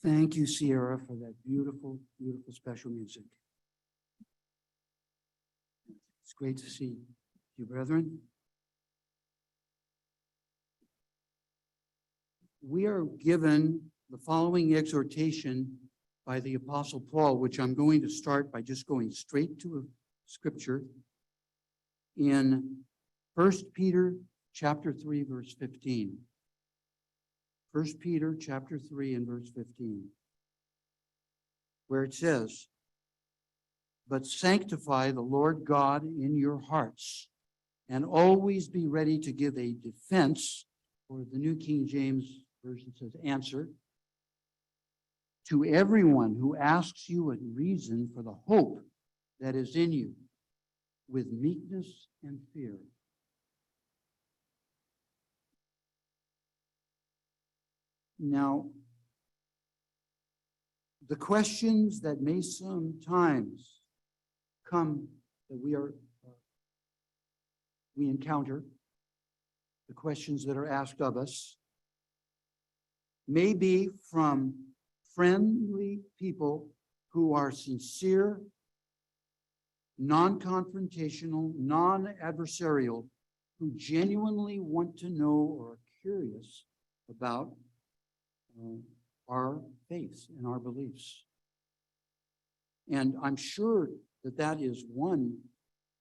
Thank you, Sierra, for that beautiful, beautiful special music. It's great to see you, brethren. We are given the following exhortation by the Apostle Paul, which I'm going to start by just going straight to a scripture in 1 Peter chapter 3, verse 15. 1 Peter chapter 3 and verse 15, where it says, "But sanctify the Lord God in your hearts, and always be ready to give a defense," or the New King James Version says answer, "to everyone who asks you a reason for the hope that is in you, with meekness and fear." Now, the questions that may sometimes come that we encounter, the questions that are asked of us, may be from friendly people who are sincere, non-confrontational, non-adversarial, who genuinely want to know or are curious about our faith and our beliefs. And I'm sure that that is one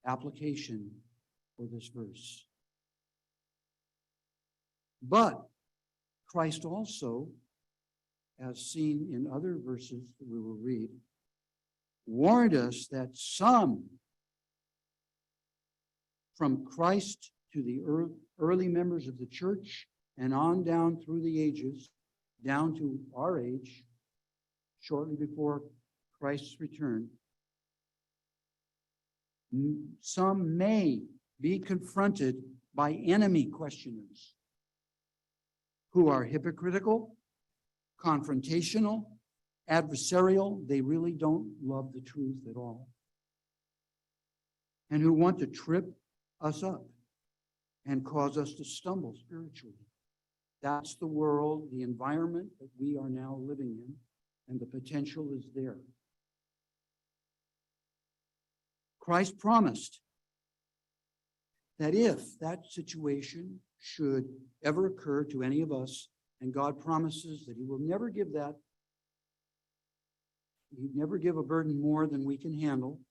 application for this verse. But Christ also, as seen in other verses that we will read, warned us that some from Christ to the early members of the church and on down through the ages, down to our age, shortly before Christ's return, some may be confronted by enemy questioners who are hypocritical, confrontational, adversarial. They really don't love the truth at all, and who want to trip us up and cause us to stumble spiritually. That's the world, the environment that we are now living in, and the potential is there. Christ promised that if that situation should ever occur to any of us, and God promises that He will never give He'd never give a burden more than we can handle,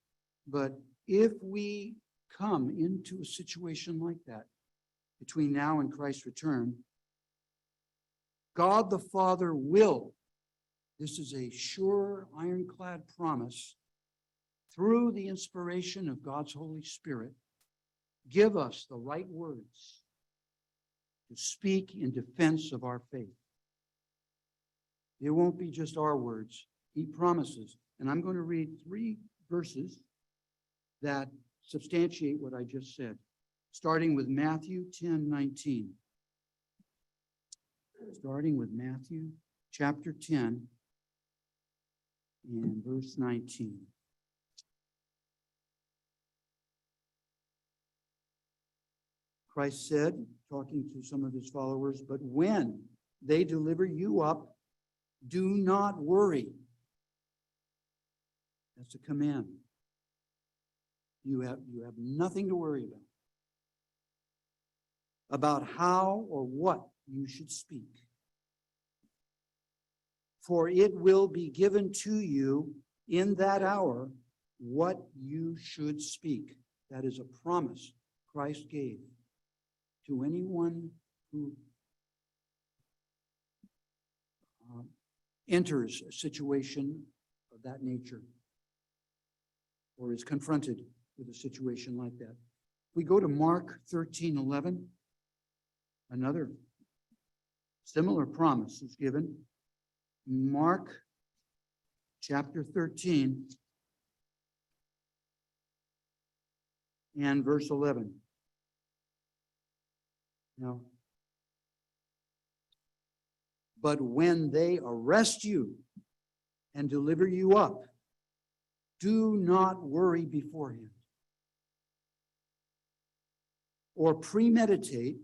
but if we come into a situation like that between now and Christ's return, God the Father will, this is a sure ironclad promise, through the inspiration of God's Holy Spirit, give us the right words to speak in defense of our faith. It won't be just our words. He promises. And I'm going to read 3 verses that substantiate what I just said, starting with Matthew 10:19. Starting with Matthew chapter 10 and verse 19. Christ said, talking to some of his followers, "But when they deliver you up, do not worry." That's a command. You have nothing to worry about how or what you should speak. For it will be given to you in that hour what you should speak. That is a promise Christ gave to anyone who enters a situation of that nature or is confronted with a situation like that. We go to Mark 13:11. Another similar promise is given. Mark chapter 13 and verse 11. Now, but when they arrest you and deliver you up, do not worry beforehand or premeditate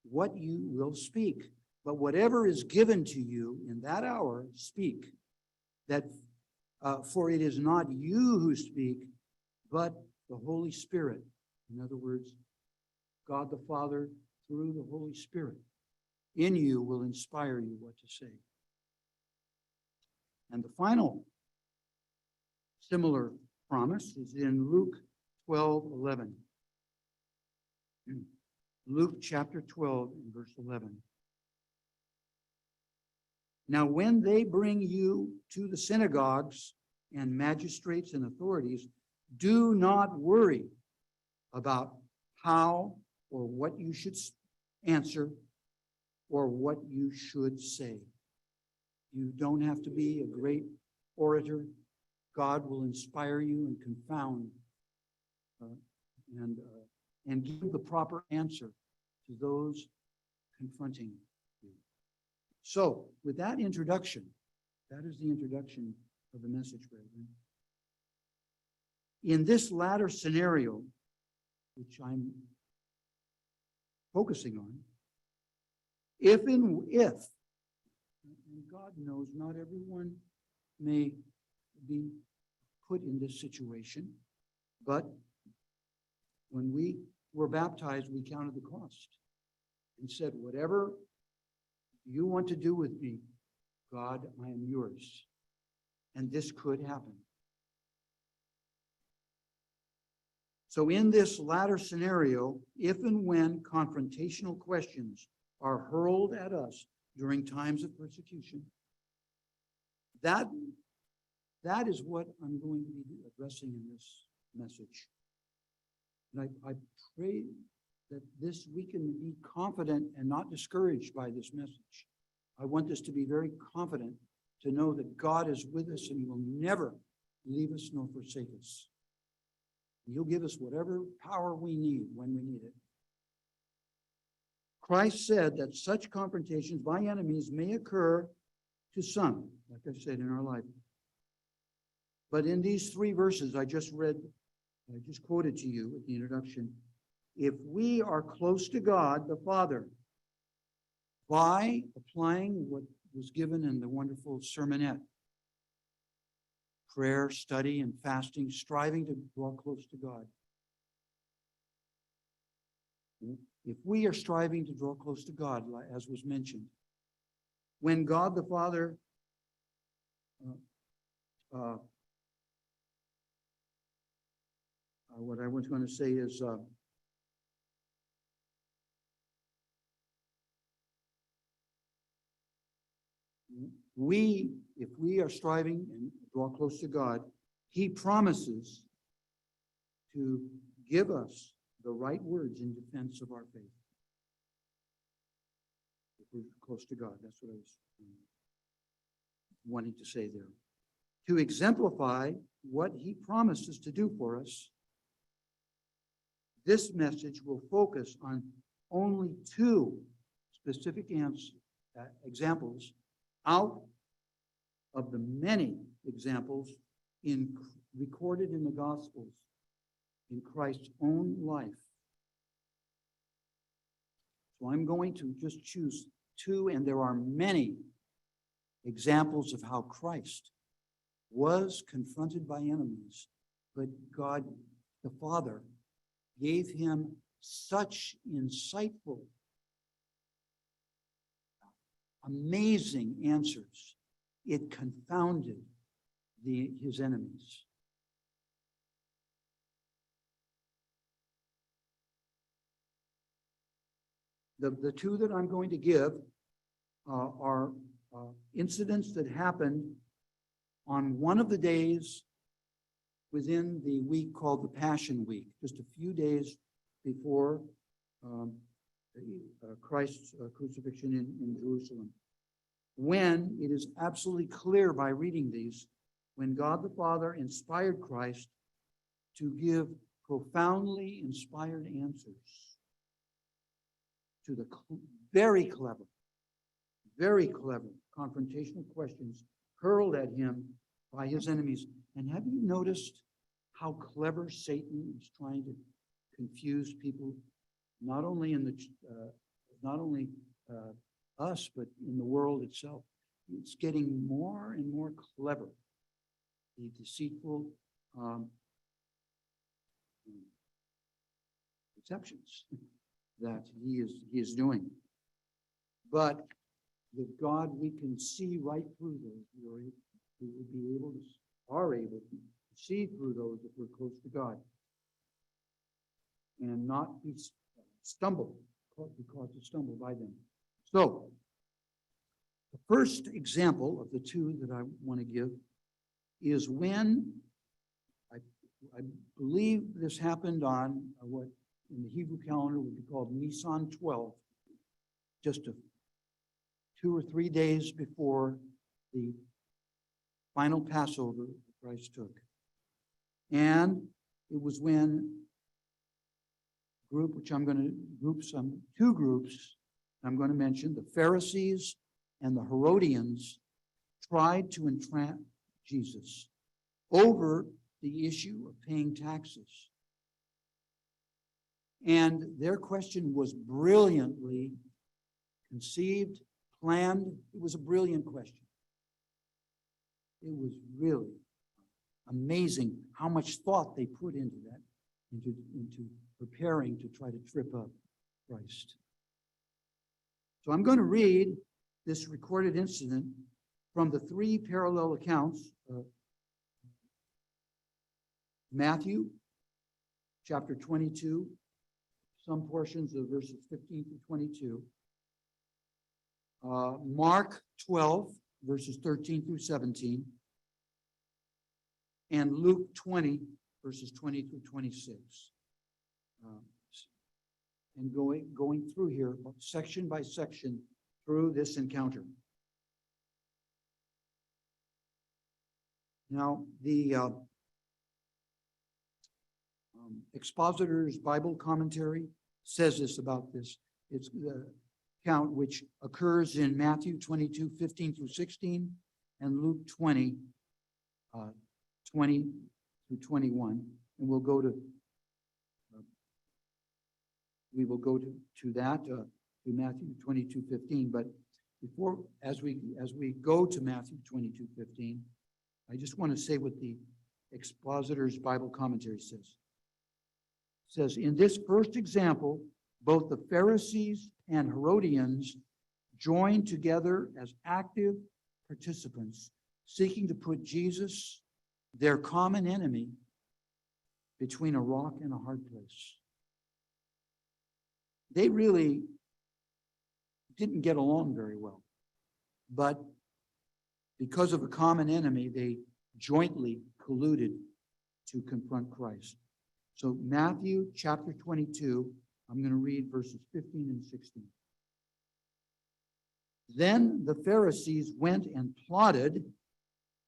what you will speak, But whatever is given to you in that hour, speak, that for it is not you who speak, but the Holy Spirit. In other words, God the Father, through the Holy Spirit, in you will inspire you what to say. And the final similar promise is in Luke 12:11. Luke chapter 12 and verse 11. Now, when they bring you to the synagogues and magistrates and authorities, do not worry about how or what you should answer or what you should say. You don't have to be a great orator. God will inspire you and confound and give the proper answer to those confronting you. So, with that introduction, that is the introduction of the message, brethren. In this latter scenario, which I'm focusing on, if and God knows not everyone may be put in this situation, but when we were baptized, we counted the cost and said, whatever you want to do with me, God, I am yours. And this could happen. So in this latter scenario, if and when confrontational questions are hurled at us during times of persecution, that is what I'm going to be addressing in this message. And I pray that we can be confident and not discouraged by this message. I want this to be very confident, to know that God is with us and He will never leave us nor forsake us. He'll give us whatever power we need when we need it. Christ said that such confrontations by enemies may occur to some, like I said, in our life. But in these 3 verses I just read, I just quoted to you at the introduction, if we are close to God, the Father, by applying what was given in the wonderful sermonette, prayer, study, and fasting, striving to draw close to God. If we are striving to draw close to God, as was mentioned, when God the Father what I was going to say is if we are striving and draw close to God, He promises to give us the right words in defense of our faith. If we're close to God, that's what I was wanting to say there. To exemplify what He promises to do for us, this message will focus on only 2 specific examples out of the many examples recorded in the Gospels in Christ's own life. So I'm going to just choose 2, and there are many examples of how Christ was confronted by enemies, but God the Father gave Him such insightful, amazing answers. It confounded his enemies. The 2 that I'm going to give are incidents that happened on one of the days within the week called the Passion Week, just a few days before Christ's crucifixion in Jerusalem. When it is absolutely clear by reading these, when God the Father inspired Christ to give profoundly inspired answers to the very clever confrontational questions hurled at Him by His enemies. And have you noticed how clever Satan is trying to confuse people, not only us, but in the world itself. It's getting more and more clever. The deceitful deceptions that he is doing. But with God, we can see right through those. We will be able to, are able to see through those if we're close to God, and not be stumbled, be caused to stumble by them. So, the first example of the two that I want to give is when I believe this happened on what in the Hebrew calendar would be called Nisan 12, just 2 or 3 days before the final Passover Christ took. And it was when group, which I'm going to group two groups I'm going to mention, the Pharisees and the Herodians, tried to entrap Jesus over the issue of paying taxes. And their question was brilliantly conceived, planned. It was a brilliant question. It was really amazing how much thought they put into that, into preparing to try to trip up Christ. So I'm going to read this recorded incident from the three parallel accounts of Matthew chapter 22, some portions of verses 15 through 22, Mark 12, verses 13 through 17, and Luke 20, verses 20 through 26. And going through here, section by section, through this encounter. Now, the Expositor's Bible Commentary says this about this. It's the account which occurs in Matthew 22, 15 through 16, and Luke 20, 20 through 21. And we'll go to that, to Matthew 22, 15. But before, as we go to Matthew 22, 15, I just want to say what the Expositor's Bible Commentary says. It says, in this first example, both the Pharisees and Herodians joined together as active participants, seeking to put Jesus, their common enemy, between a rock and a hard place. They really didn't get along very well, but because of a common enemy, they jointly colluded to confront Christ. So Matthew chapter 22, I'm going to read verses 15 and 16. Then the Pharisees went and plotted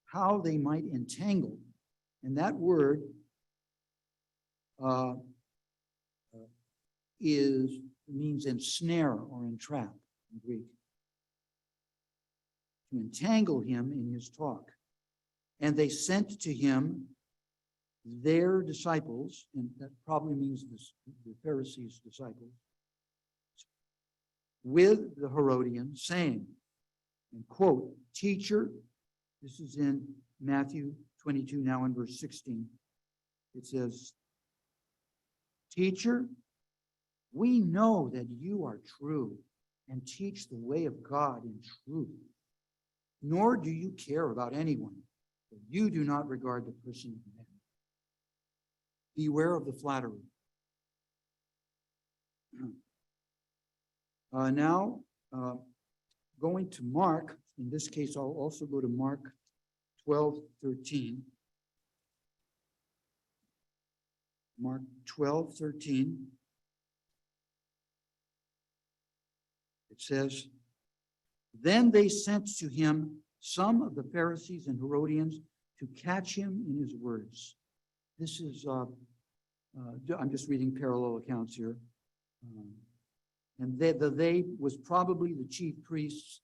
how they might entangle. And that word means ensnare or entrap in Greek. To entangle him in his talk. And they sent to him their disciples, and that probably means the Pharisees' disciples, with the Herodians, saying, and quote, teacher, this is in Matthew 22, now in verse 16. It says, teacher, we know that you are true and teach the way of God in truth, nor do you care about anyone, for you do not regard the person of man. Beware of the flatterer. Now, going to Mark, in this case, I'll also go to Mark 12:13. Mark 12:13. It says, then they sent to him some of the Pharisees and Herodians to catch him in his words. This is, I'm just reading parallel accounts here. And they was probably the chief priests,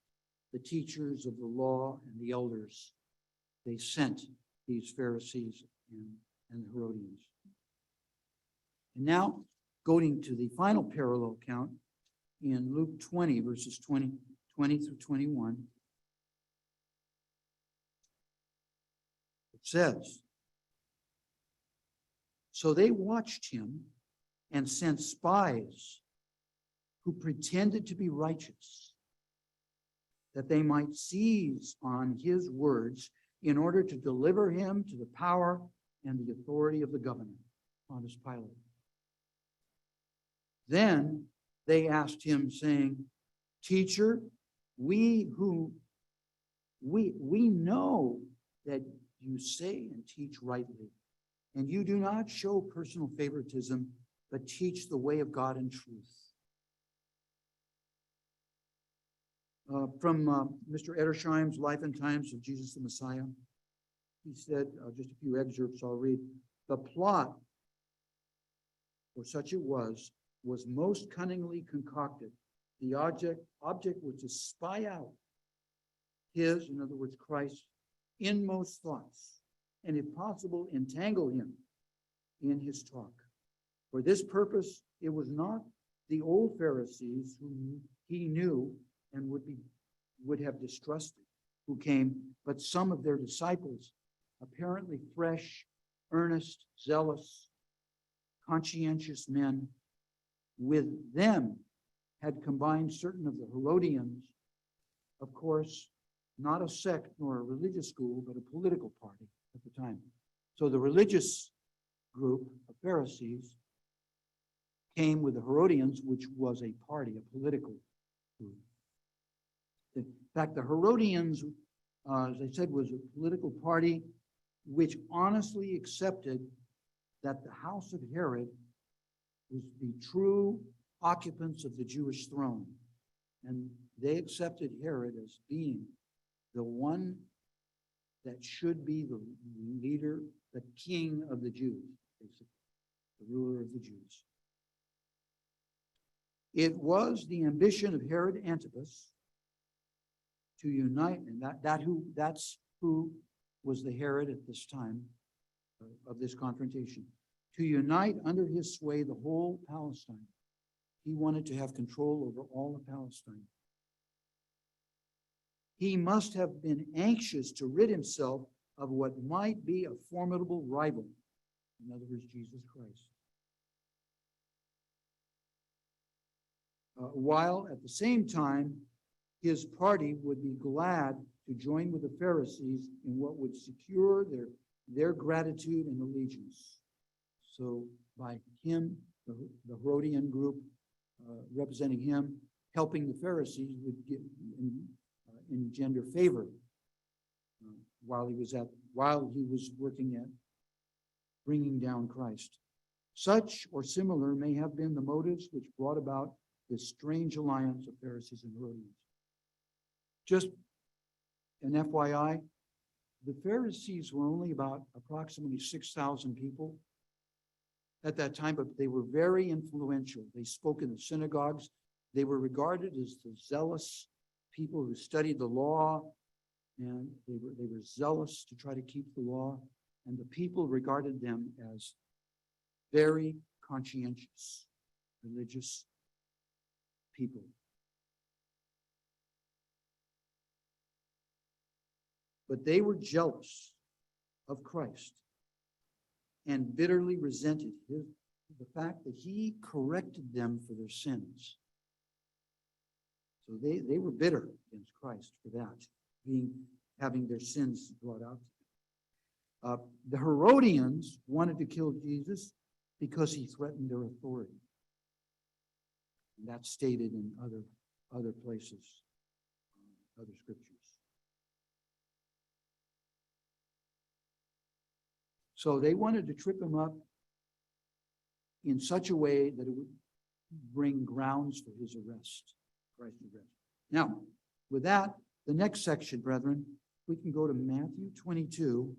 the teachers of the law, and the elders. They sent these Pharisees and the Herodians. And now, going to the final parallel account in Luke 20, verses 20 20 through 21. It says, so they watched him and sent spies who pretended to be righteous, that they might seize on his words in order to deliver him to the power and the authority of the governor, Pontius Pilate. Then they asked him, saying, Teacher, we know that you say and teach rightly, and you do not show personal favoritism, but teach the way of God in truth. From Mr. Edersheim's Life and Times of Jesus the Messiah, he said, just a few excerpts I'll read. The plot, for such it was most cunningly concocted. The object was to spy out his, in other words, Christ's, inmost thoughts, and if possible, entangle him in his talk. For this purpose, it was not the old Pharisees whom he knew and would have distrusted who came, but some of their disciples, apparently fresh, earnest, zealous, conscientious men. With them had combined certain of the Herodians, of course, not a sect nor a religious school, but a political party at the time. So the religious group of Pharisees came with the Herodians, which was a party, a political group. In fact, the Herodians, as I said, was a political party which honestly accepted that the house of Herod was the true occupants of the Jewish throne. And they accepted Herod as being the one that should be the leader, the king of the Jews, basically, the ruler of the Jews. It was the ambition of Herod Antipas to unite, and that's who was the Herod at this time of this confrontation, to unite under his sway the whole Palestine. He wanted to have control over all of Palestine. He must have been anxious to rid himself of what might be a formidable rival, in other words, Jesus Christ. While at the same time, his party would be glad to join with the Pharisees in what would secure their gratitude and allegiance. So by him, the Herodian group representing him, helping the Pharisees would engender favor while he was working at bringing down Christ. Such or similar may have been the motives which brought about this strange alliance of Pharisees and Herodians. Just an FYI, the Pharisees were only about approximately 6,000 people at that time, but they were very influential. They spoke in the synagogues. They were regarded as the zealous people who studied the law, and they were zealous to try to keep the law, and the people regarded them as very conscientious, religious people. But they were jealous of Christ and bitterly resented the fact that he corrected them for their sins. So they were bitter against Christ for that, having their sins brought out. The Herodians wanted to kill Jesus because he threatened their authority. And that's stated in other places, other scriptures. So they wanted to trip him up in such a way that it would bring grounds for his arrest, Christ's arrest. Now, with that, the next section, brethren, we can go to Matthew 22,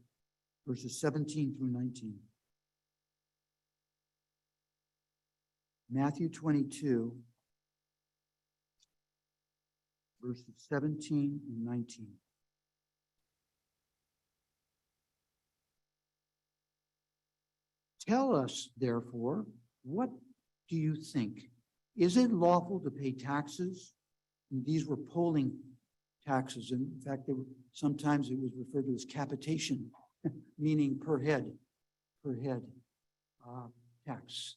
verses 17 through 19. Matthew 22, verses 17 and 19. Tell us, therefore, what do you think? Is it lawful to pay taxes These were polling taxes. In fact, sometimes it was referred to as capitation, meaning per head tax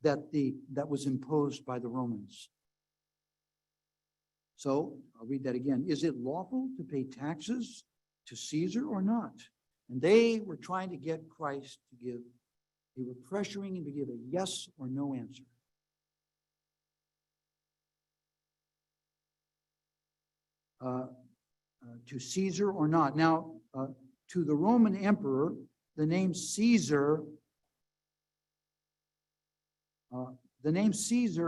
that was imposed by the Romans. So I'll read that again. Is it lawful to pay taxes to Caesar or not? And they were trying to get Christ to give. They were pressuring him to give a yes or no answer. To Caesar or not. Now, to the Roman emperor, the name Caesar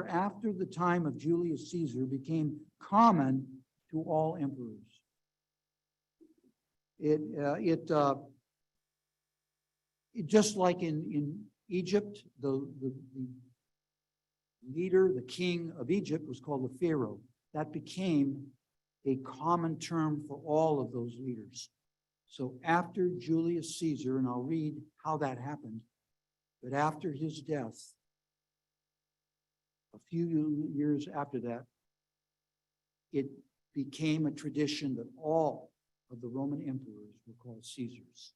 after the time of Julius Caesar became common to all emperors. It just like in Egypt, the leader, the king of Egypt was called the Pharaoh. That became a common term for all of those leaders. So after Julius Caesar, and I'll read how that happened, but after his death, a few years after that, it became a tradition that all of the Roman emperors were called Caesars.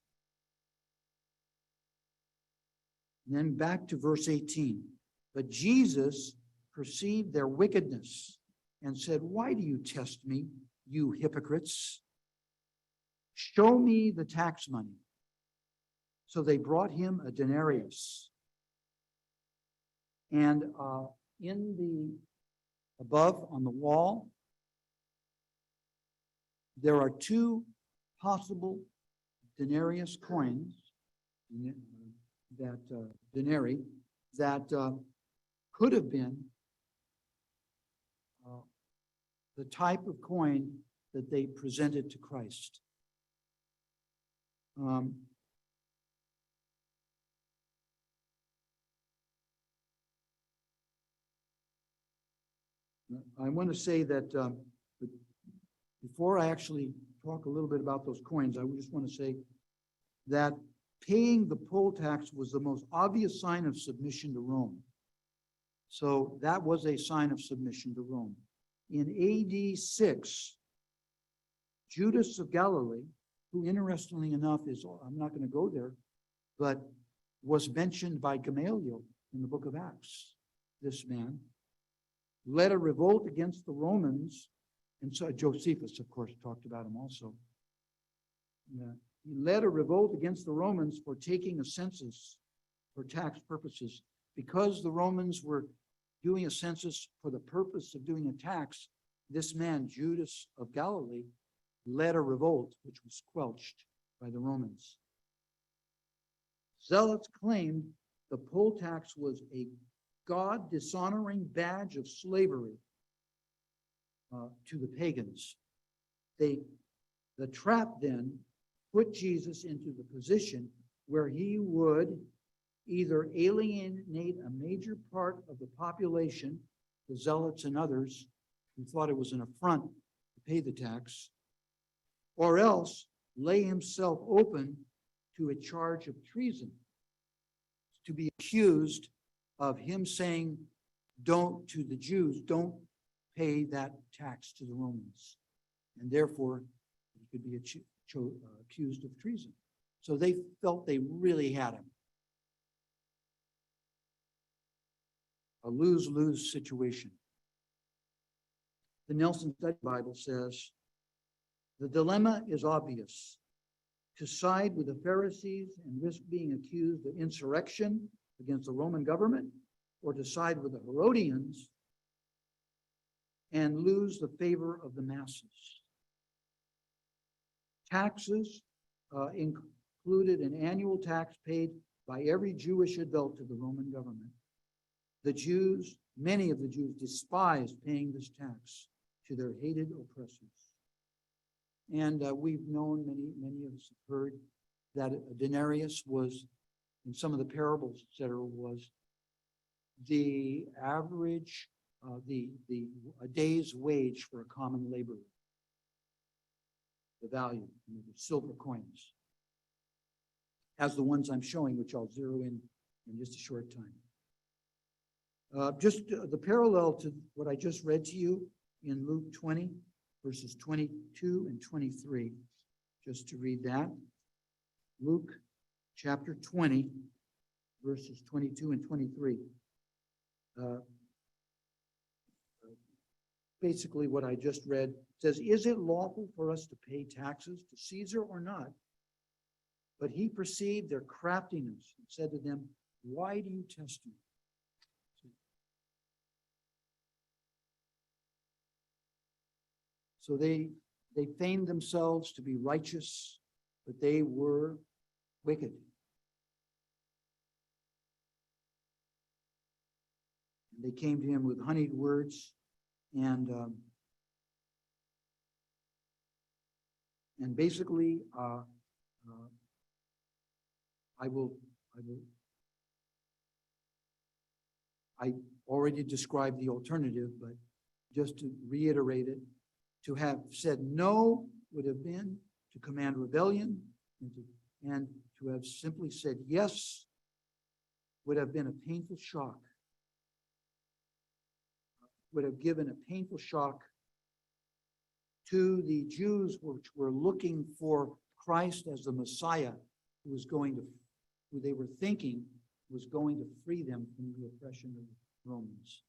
And then back to verse 18. But Jesus perceived their wickedness and said, why do you test me, you hypocrites? Show me the tax money. So they brought him a denarius. And above on the wall, there are two possible denarius coins, denarii, that could have been the type of coin that they presented to Christ. I want to say that before I actually talk a little bit about those coins, I just want to say that paying the poll tax was the most obvious sign of submission to Rome. So that was a sign of submission to Rome. In AD 6, Judas of Galilee, who interestingly enough is, I'm not going to go there, but was mentioned by Gamaliel in the book of Acts, this man, led a revolt against the Romans, and so Josephus, of course, talked about him also. He led a revolt against the Romans for taking a census for tax purposes. Because the Romans were doing a census for the purpose of doing a tax, this man, Judas of Galilee, led a revolt which was squelched by the Romans. Zealots claimed the poll tax was a God-dishonoring badge of slavery to the pagans. The trap then put Jesus into the position where he would either alienate a major part of the population, the zealots and others who thought it was an affront to pay the tax, or else lay himself open to a charge of treason, to be accused of him saying, to the Jews, don't pay that tax to the Romans. And therefore, he could be accused of treason. So they felt they really had him. A lose-lose situation. The Nelson Study Bible says, the dilemma is obvious. To side with the Pharisees and risk being accused of insurrection against the Roman government, or to side with the Herodians and lose the favor of the masses. Taxes included an annual tax paid by every Jewish adult to the Roman government. The Jews, many of the Jews, despised paying this tax to their hated oppressors. And we've known, many of us have heard, that a denarius was, in some of the parables, etc., was the average, a day's wage for a common laborer. The value, the silver coins, as the ones I'm showing, which I'll zero in just a short time. Just the parallel to what I just read to you in Luke 20, verses 22 and 23, just to read that. Luke chapter 20, verses 22 and 23. Basically, what I just read says, "Is it lawful for us to pay taxes to Caesar or not?" But he perceived their craftiness and said to them, "Why do you test me?" So they feigned themselves to be righteous, but they were wicked. They came to him with honeyed words, and basically, I already described the alternative, but just to reiterate it, to have said no would have been to command rebellion, and to have simply said yes would have been a painful shock. Would have given a painful shock to the Jews, which were looking for Christ as the Messiah, who they were thinking was going to free them from the oppression of the Romans.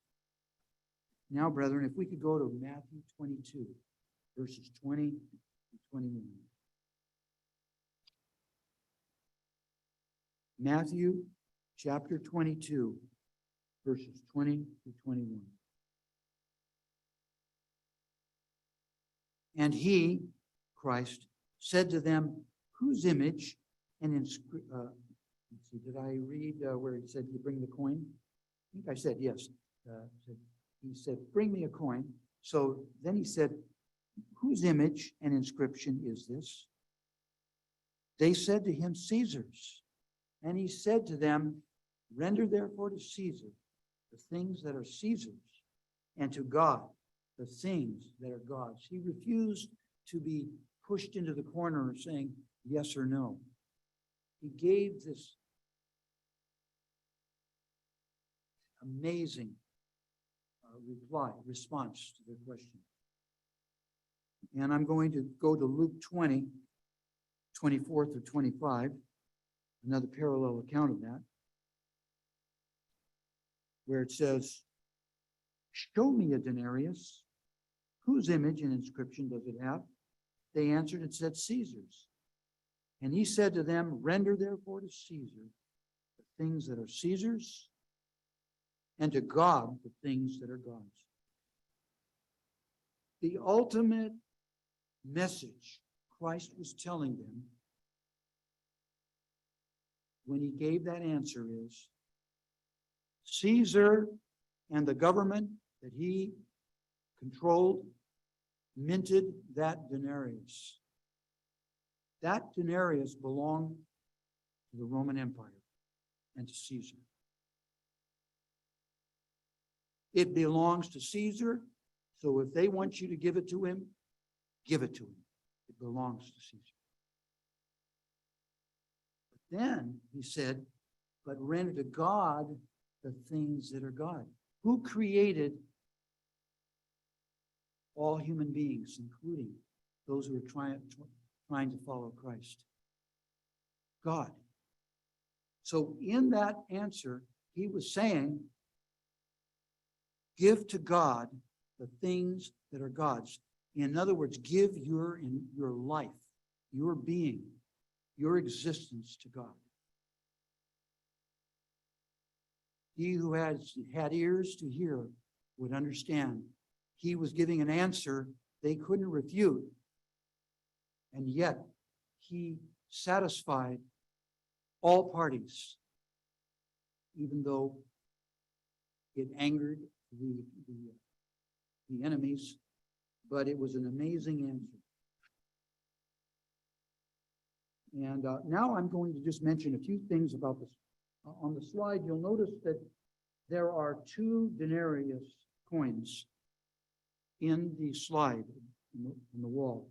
Now, brethren, if we could go to Matthew 22, verses 20 and 21. Matthew chapter 22, verses 20 to 21. And he, Christ, said to them, "Whose image and inscription?" Let's see, did I read where he said, "You bring the coin"? I think I said yes. He said, "Bring me a coin." So then he said, "Whose image and inscription is this?" They said to him, "Caesar's." And he said to them, "Render therefore to Caesar the things that are Caesar's, and to God the things that are God's." He refused to be pushed into the corner saying yes or no. He gave this amazing response to their question. And I'm going to go to Luke 20, 24 through 25, another parallel account of that, where it says, "Show me a denarius. Whose image and inscription does it have?" They answered and said, "Caesar's." And he said to them, "Render therefore to Caesar the things that are Caesar's, and to God the things that are God's." The ultimate message Christ was telling them when he gave that answer is, Caesar and the government that he controlled minted that denarius. That denarius belonged to the Roman Empire and to Caesar. It belongs to Caesar, so if they want you to give it to him, give it to him. It belongs to Caesar. But then he said, "But render to God the things that are God." Who created all human beings, including those who are trying to follow Christ? God. So in that answer, he was saying, give to God the things that are God's. In other words, give your life, your being, your existence to God. He who has had ears to hear would understand. He was giving an answer they couldn't refute, and yet he satisfied all parties, even though it angered the enemies, but it was an amazing answer. And now I'm going to just mention a few things about this. On the slide, you'll notice that there are two denarius coins in the slide, in the wall.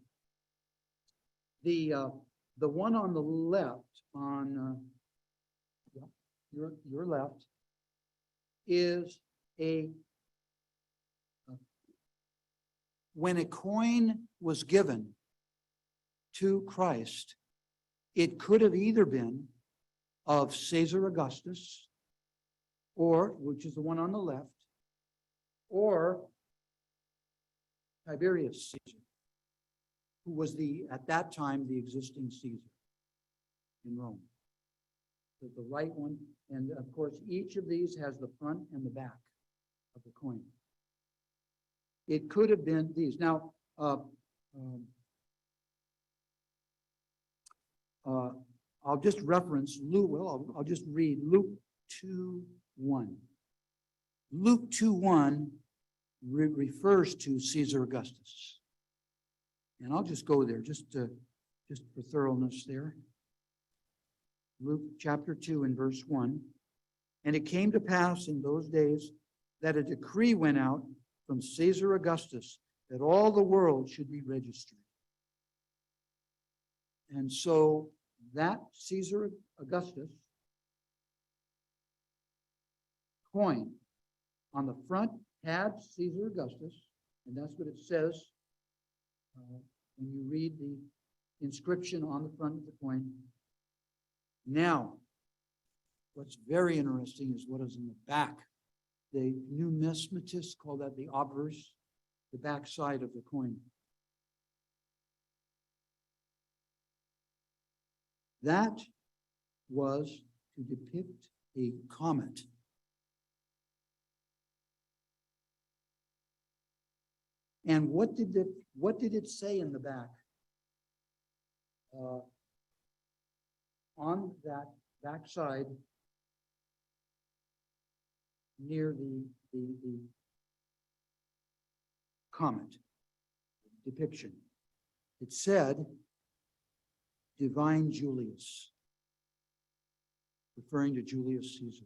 The one on the left, on your left, is a when a coin was given to Christ, it could have either been of Caesar Augustus, or, which is the one on the left, or Tiberius Caesar, who was at that time, the existing Caesar in Rome. So the right one, and of course, each of these has the front and the back of the coin. It could have been these. Now, I'll just reference Luke. Well, I'll just read Luke 2:1. Luke 2:1 refers to Caesar Augustus, and I'll just go there just for thoroughness there. Luke chapter 2 and verse 1. And it came to pass in those days that a decree went out from Caesar Augustus that all the world should be registered. And so that Caesar Augustus coin on the front had Caesar Augustus, and that's what it says when you read the inscription on the front of the coin. Now, what's very interesting is what is in the back. The numismatists call that the obverse, the back side of the coin. That was to depict a comet. And what did it say in the back? On that back side, near the comet depiction, it said, Divine Julius, referring to Julius Caesar.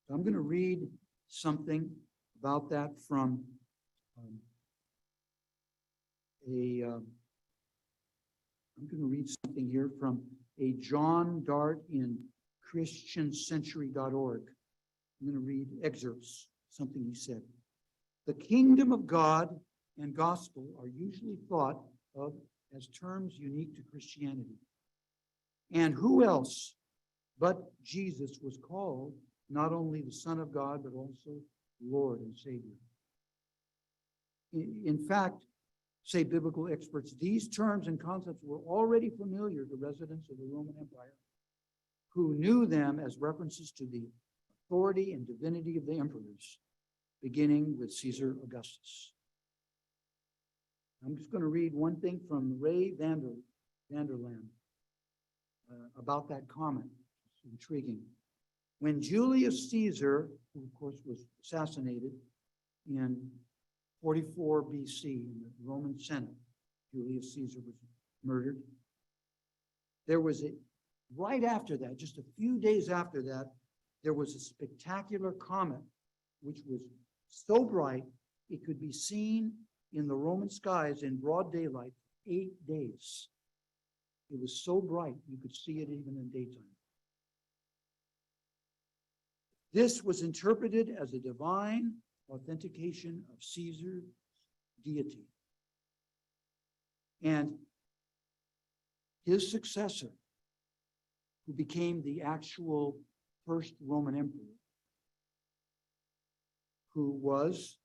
So I'm going to read something about that from I'm going to read something here from a John Dart in christiancentury.org. I'm going to read excerpts, something he said. The kingdom of God and gospel are usually thought of as terms unique to Christianity. And who else but Jesus was called not only the Son of God, but also Lord and Savior? In fact, say biblical experts, these terms and concepts were already familiar to residents of the Roman Empire, who knew them as references to the authority and divinity of the emperors, beginning with Caesar Augustus. I'm just going to read one thing from Ray Vanderland about that comment. It's intriguing. When Julius Caesar, who of course was assassinated in 44 BC in the Roman Senate, Julius Caesar was murdered. There was right after that, just a few days after that, there was a spectacular comet which was so bright it could be seen in the Roman skies in broad daylight 8 days. It was so bright you could see it even in daytime. This was interpreted as a divine authentication of Caesar's deity. And his successor, who became the actual first Roman emperor, who was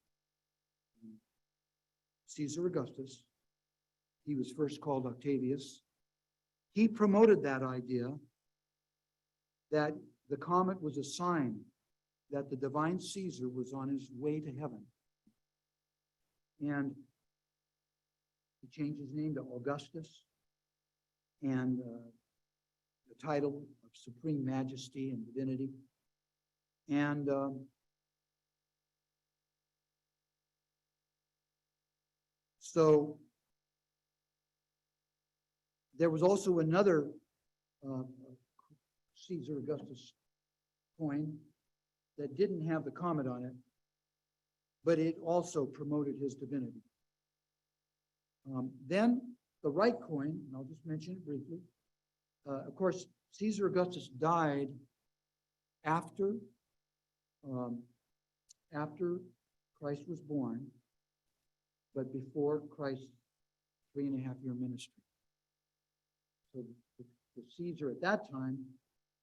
Caesar Augustus, he was first called Octavius, he promoted that idea that the comet was a sign that the divine Caesar was on his way to heaven. And he changed his name to Augustus, and the title of supreme majesty and divinity. And so there was also another Caesar Augustus coin that didn't have the comet on it, but it also promoted his divinity. Then the right coin, and I'll just mention it briefly. Of course, Caesar Augustus died after after Christ was born, but before Christ's 3.5-year ministry. So the Caesar at that time,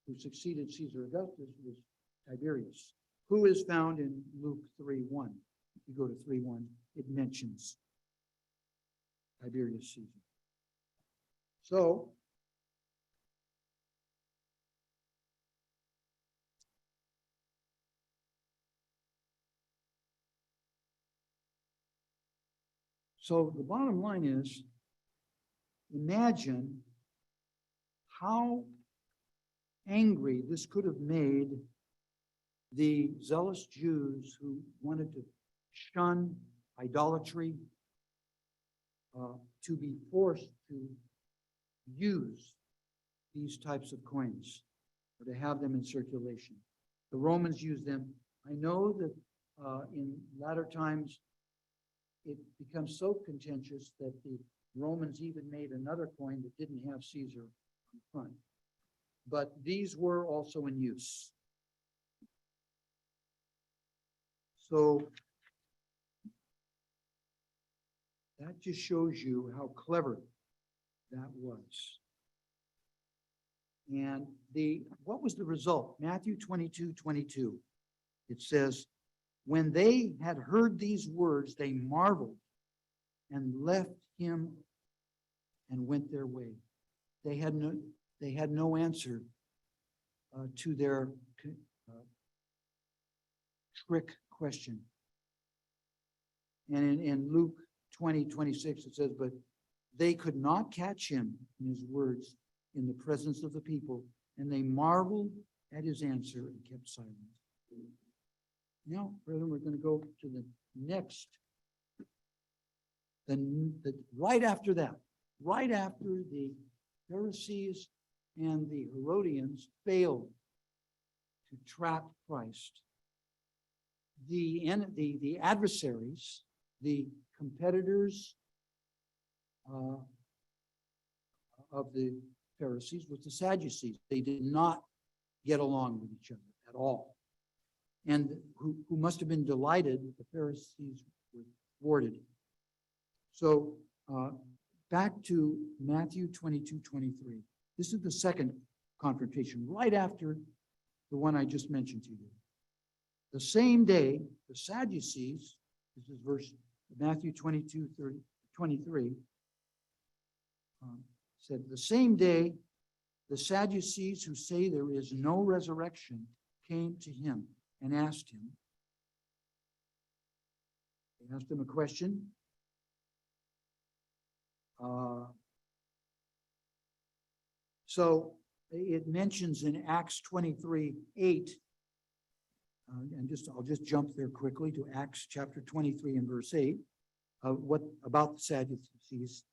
who succeeded Caesar Augustus, was Tiberius, who is found in Luke 3:1. If you go to 3:1, it mentions Tiberius Caesar. So, the bottom line is, imagine how angry this could have made the zealous Jews who wanted to shun idolatry, to be forced to use these types of coins or to have them in circulation. The Romans used them. I know that in latter times it becomes so contentious that the Romans even made another coin that didn't have Caesar on the front. But these were also in use. So that just shows you how clever that was. And what was the result? Matthew 22:22. It says, when they had heard these words, they marveled and left him and went their way. They had no answer to their trick question. And in Luke 20:26, it says, but they could not catch him in his words in the presence of the people, and they marveled at his answer and kept silent. Now, brethren, we're going to go to the next. Right after that, right after the Pharisees and the Herodians failed to trap Christ, the adversaries, the competitors of the Pharisees was the Sadducees. They did not get along with each other at all. And who must have been delighted that the Pharisees were thwarted. So back to Matthew 22:23. This is the second confrontation, right after the one I just mentioned to you. The same day, the Sadducees, this is verse Matthew 22:23, said, the same day, the Sadducees who say there is no resurrection came to him and asked him. They asked him a question. So it mentions in Acts 23:8, and I'll just jump there quickly to Acts chapter 23 and verse 8. What about the Sadducees?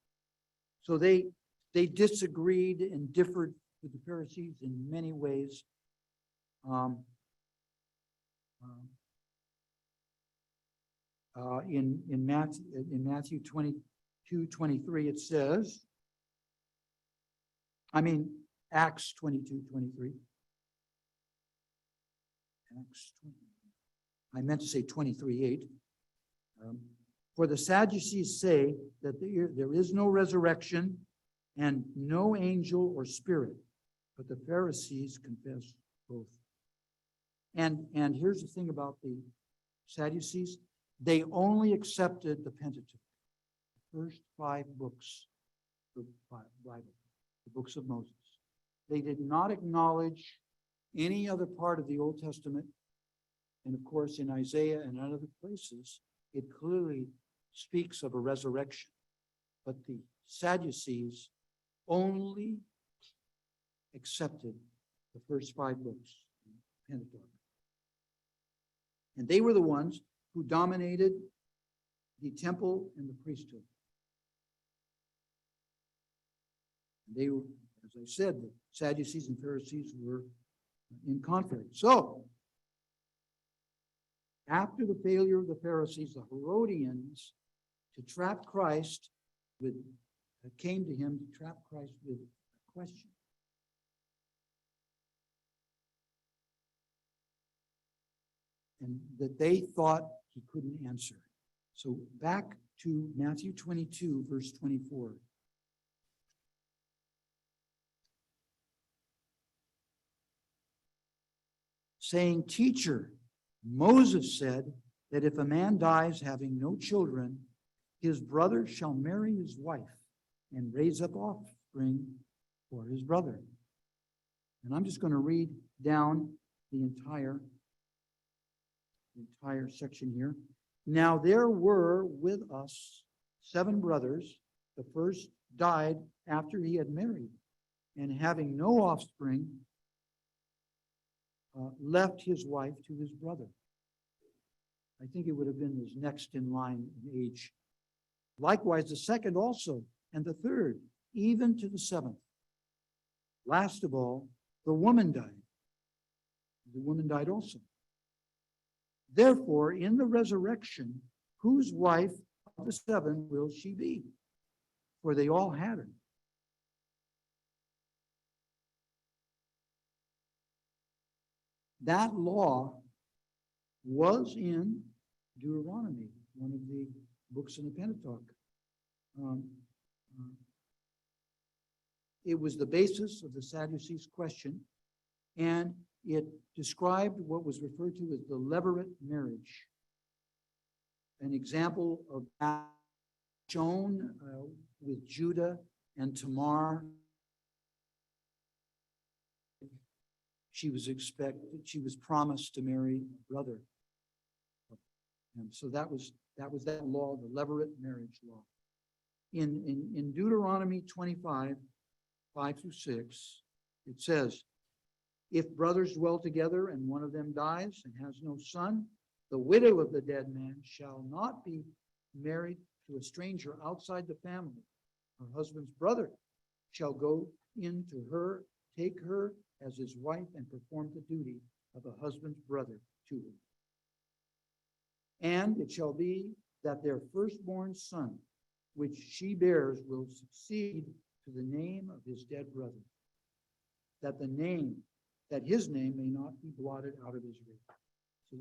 So they disagreed and differed with the Pharisees in many ways. In Matthew 22:23, it says, Acts 22:23. I meant to say 23:8. For the Sadducees say that there is no resurrection and no angel or spirit, but the Pharisees confess both. And here's the thing about the Sadducees. They only accepted the Pentateuch, the first 5 books of the Bible, the books of Moses. They did not acknowledge any other part of the Old Testament. And of course, in Isaiah and other places, it clearly speaks of a resurrection. But the Sadducees only accepted the first 5 books, Pentateuch. And they were the ones who dominated the temple and the priesthood. They were, as I said, the Sadducees and Pharisees were in conflict. So, after the failure of the Pharisees, the Herodians came to him to trap Christ with a question. and that they thought he couldn't answer. So back to Matthew 22, verse 24. Saying, "Teacher, Moses said that if a man dies having no children, his brother shall marry his wife and raise up offspring for his brother." And I'm just going to read down the entire section here. "Now there were with us 7 brothers. The first died after he had married, and having no offspring, left his wife to his brother." I think it would have been his next in line in age. "Likewise, the second also, and the third, even to the 7th. Last of all, the woman died. The woman died also. Therefore, in the resurrection, whose wife of the 7 will she be? For they all had her." That law was in Deuteronomy, one of the books in the Pentateuch. It was the basis of the Sadducees' question, and it described what was referred to as the levirate marriage. An example of that shown with Judah and Tamar. She was promised to marry a brother. And so that was that law, the levirate marriage law. In Deuteronomy 25, 5 through 6, it says, "If brothers dwell together and one of them dies and has no son, the widow of the dead man shall not be married to a stranger outside the family. Her husband's brother shall go in to her, take her as his wife, and perform the duty of a husband's brother to her. And it shall be that their firstborn son, which she bears, will succeed to the name of his dead brother, that his name may not be blotted out of Israel." So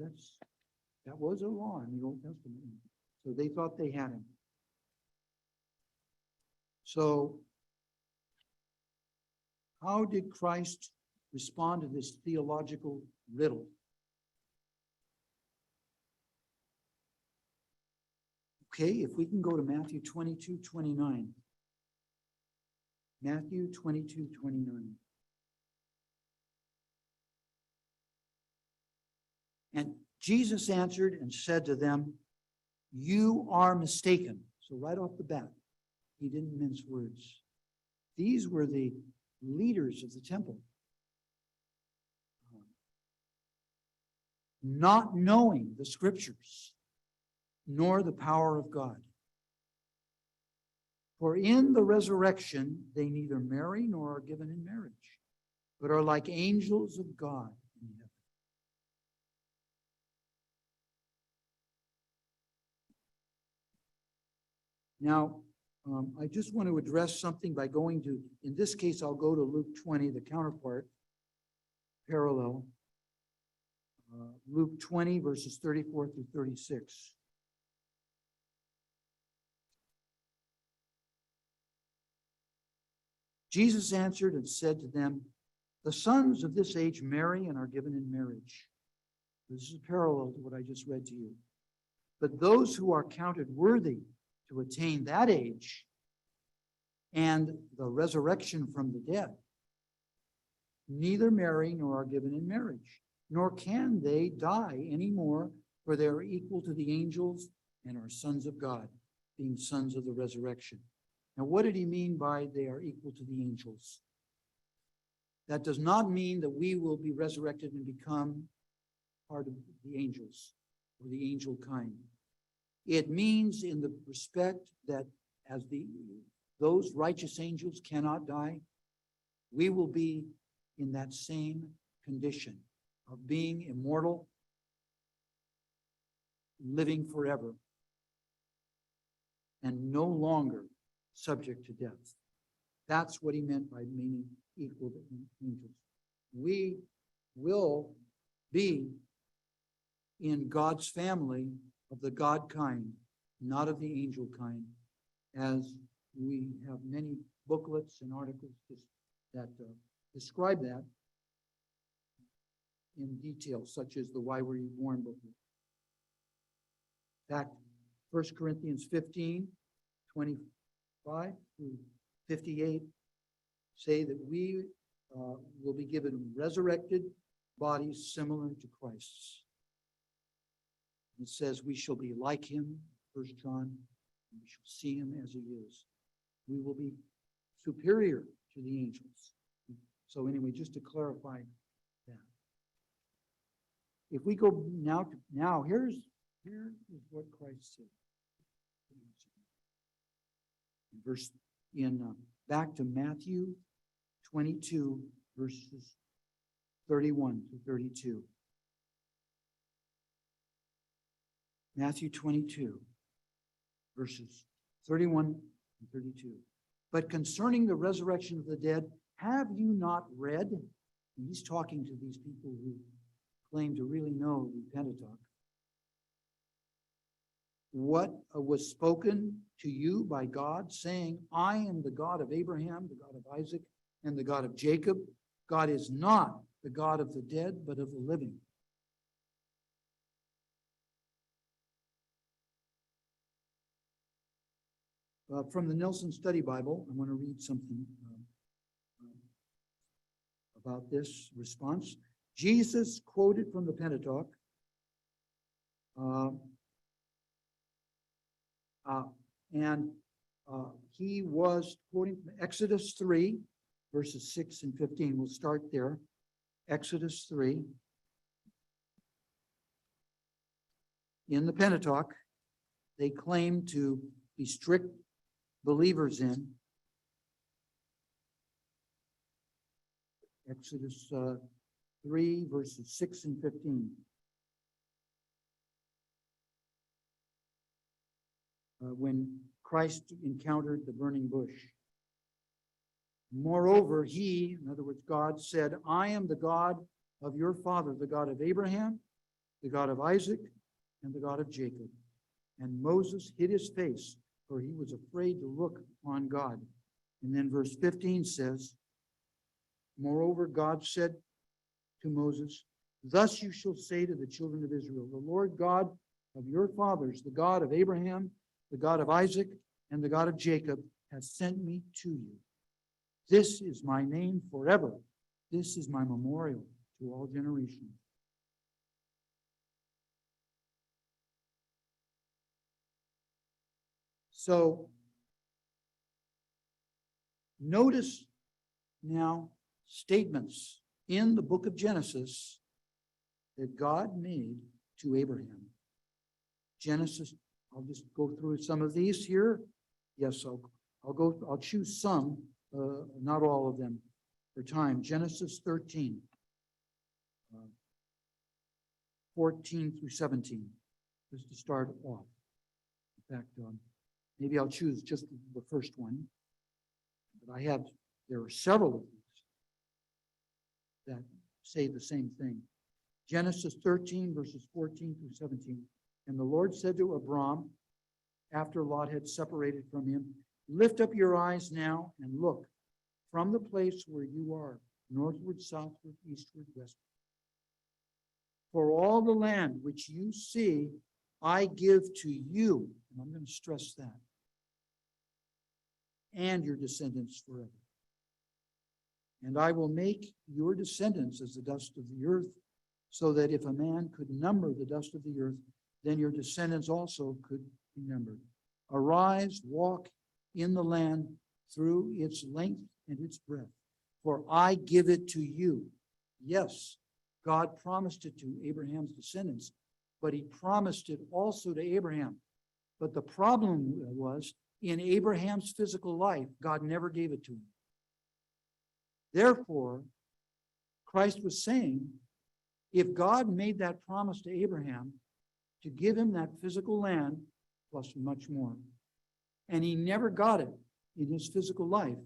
that was a law in the Old Testament. So they thought they had him. So how did Christ respond to this theological riddle? Okay, if we can go to Matthew 22, 29. Matthew 22, 29. "And Jesus answered and said to them, You are mistaken." So right off the bat, he didn't mince words. These were the leaders of the temple. Not knowing the scriptures, nor the power of God. For in the resurrection, they neither marry nor are given in marriage, but are like angels of God in heaven. Now, I just want to address something by going to, in this case, I'll go to Luke 20, the counterpart, parallel. Luke 20, verses 34 through 36. Jesus answered and said to them, "The sons of this age marry and are given in marriage." This is parallel to what I just read to you. "But those who are counted worthy to attain that age and the resurrection from the dead neither marry nor are given in marriage, nor can they die anymore, for they are equal to the angels and are sons of God, being sons of the resurrection." Now, what did he mean by they are equal to the angels? That does not mean that we will be resurrected and become part of the angels or the angel kind. It means in the respect that as those righteous angels cannot die, we will be in that same condition of being immortal, living forever, and no longer subject to death. That's what he meant by meaning equal to angels. We will be in God's family of the God kind, not of the angel kind, as we have many booklets and articles that describe that in detail, such as the Why Were You Born booklet. In fact, 1 Corinthians 15, 25 through 58 say that we will be given resurrected bodies similar to Christ's. It says we shall be like him, 1 John, and we shall see him as he is. We will be superior to the angels. So anyway, just to clarify that. If we go now, here is what Christ said. Back to Matthew 22, verses 31 to 32. Matthew 22, verses 31 and 32. But concerning the resurrection of the dead, have you not read? And he's talking to these people who claim to really know the Pentateuch. What was spoken to you by God, saying, I am the God of Abraham, the God of Isaac, and the God of Jacob. God is not the God of the dead, but of the living. From the Nelson Study Bible, I want to read something about this response. Jesus quoted from the Pentateuch, he was quoting from Exodus 3, verses 6 and 15. We'll start there. Exodus 3. In the Pentateuch, they claim to be strict believers in. Exodus 3, verses 6 and 15. When Christ encountered the burning bush. Moreover, he, in other words, God said, I am the God of your father, the God of Abraham, the God of Isaac, and the God of Jacob. And Moses hid his face, for he was afraid to look on God. And then verse 15 says, moreover, God said to Moses, thus you shall say to the children of Israel, the Lord God of your fathers, the God of Abraham, the God of Isaac, and the God of Jacob, has sent me to you. This is my name forever. This is my memorial to all generations. So, notice now statements in the book of Genesis that God made to Abraham. Genesis, I'll just go through some of these here. Yes, I'll choose some, not all of them for time. Genesis 13, 14 through 17, just to start off. In fact, maybe I'll choose just the first one. But there are several of these that say the same thing. Genesis 13, verses 14 through 17. And the Lord said to Abram, after Lot had separated from him, lift up your eyes now and look from the place where you are, northward, southward, eastward, westward. For all the land which you see, I give to you, and I'm going to stress that, and your descendants forever. And I will make your descendants as the dust of the earth, so that if a man could number the dust of the earth, then your descendants also could be numbered. Arise, walk in the land through its length and its breadth, for I give it to you. Yes, God promised it to Abraham's descendants, but he promised it also to Abraham. But the problem was, in Abraham's physical life, God never gave it to him. Therefore, Christ was saying, if God made that promise to Abraham to give him that physical land, plus much more, and he never got it in his physical life,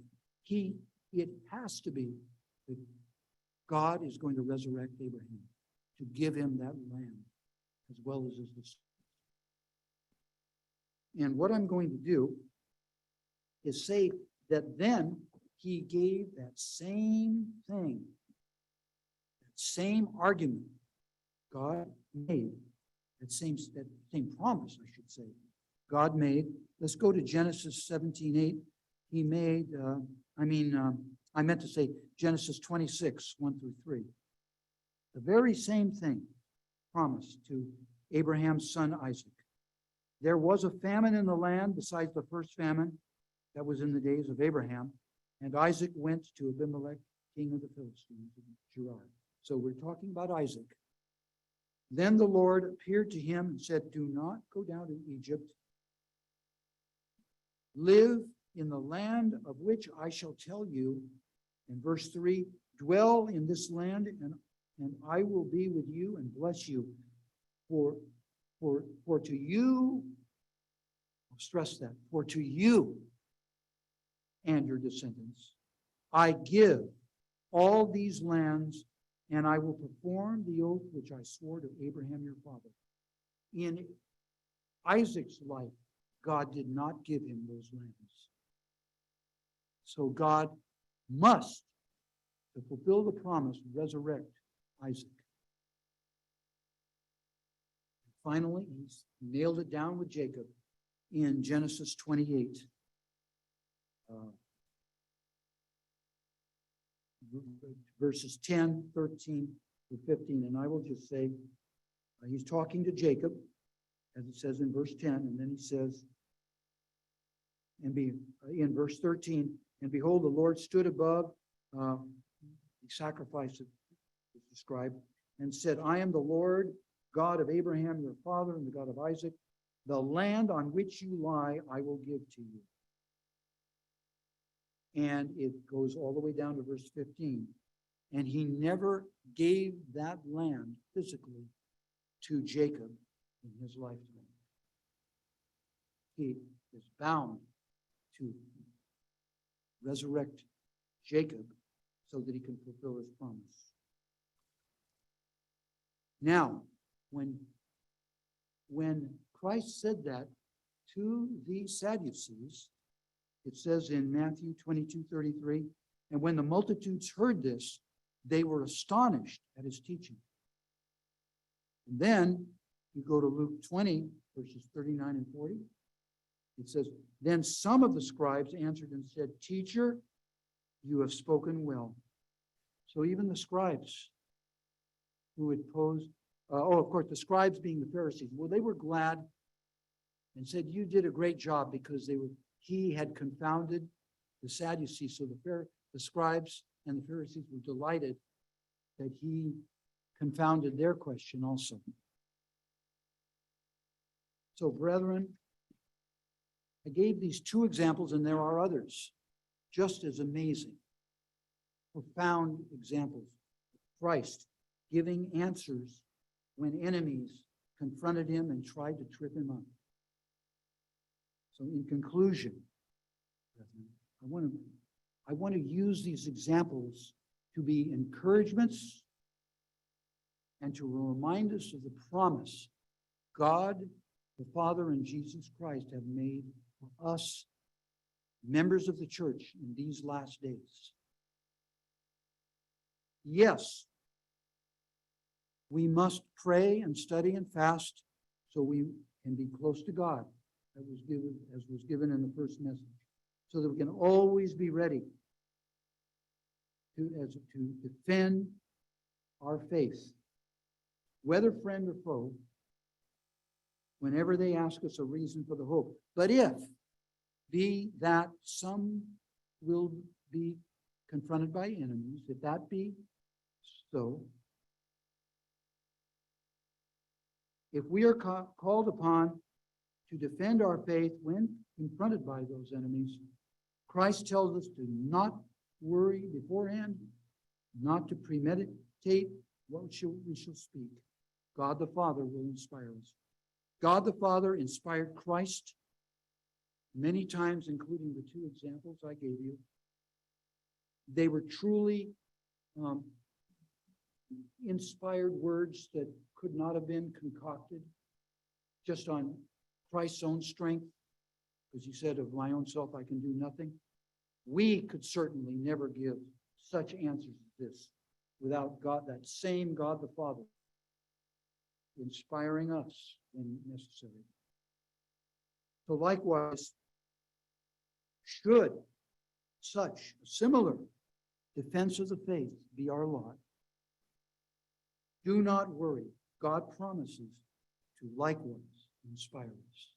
it has to be that God is going to resurrect Abraham to give him that land. as well as his disciples. And what I'm going to do is say that then he gave that same thing, that same argument God made, that same promise, I should say, God made. Let's go to Genesis 17:8. He made, I meant to say Genesis 26, 1 through 3. The very same thing promised to Abraham's son Isaac. There was a famine in the land besides the first famine that was in the days of Abraham, and Isaac went to Abimelech, king of the Philistines, in Gerar. So we're talking about Isaac. Then the Lord appeared to him and said, do not go down to Egypt. Live in the land of which I shall tell you. In verse 3, dwell in this land, and I will be with you and bless you. For to you, I'll stress that, for to you and your descendants, I give all these lands, and I will perform the oath which I swore to Abraham your father. In Isaac's life, God did not give him those lands. So God must, to fulfill the promise, resurrect Isaac. Finally, he's nailed it down with Jacob in Genesis 28. Verses 10, 13 to 15. And I will just say, he's talking to Jacob, as it says in verse 10, and then he says, in verse 13, and behold, the Lord stood above the sacrifice that is described, and said, I am the Lord, God of Abraham, your father, and the God of Isaac. The land on which you lie, I will give to you. And it goes all the way down to verse 15. And he never gave that land physically to Jacob in his lifetime. He is bound to resurrect Jacob so that he can fulfill his promise. Now, when Christ said that to the Sadducees, it says in Matthew 22:33, and when the multitudes heard this, they were astonished at his teaching. And then you go to Luke 20, verses 39 and 40. It says, then some of the scribes answered and said, Teacher, you have spoken well. So even the scribes who had posed, of course, the scribes being the Pharisees, well, they were glad and said, you did a great job, because he had confounded the Sadducees. So the scribes and the Pharisees were delighted that he confounded their question also. So, brethren, I gave these two examples, and there are others just as amazing, profound examples of Christ giving answers when enemies confronted him and tried to trip him up. So in conclusion, I want to use these examples to be encouragements and to remind us of the promise God, the Father, and Jesus Christ have made for us, members of the church, in these last days. Yes, we must pray and study and fast so we can be close to God, as was given in the first message, so that we can always be ready to defend our faith, whether friend or foe, whenever they ask us a reason for the hope. But if be that some will be confronted by enemies, if that be so, if we are called upon to defend our faith when confronted by those enemies, Christ tells us to not worry beforehand, not to premeditate what we shall speak. God the Father will inspire us. God the Father inspired Christ many times, including the two examples I gave you. They were truly inspired words that could not have been concocted just on Christ's own strength, because he said, of my own self I can do nothing. We could certainly never give such answers as this without God, that same God the Father, inspiring us when necessary. So likewise, should such a similar defense of the faith be our lot, do not worry. God promises to likewise inspire us.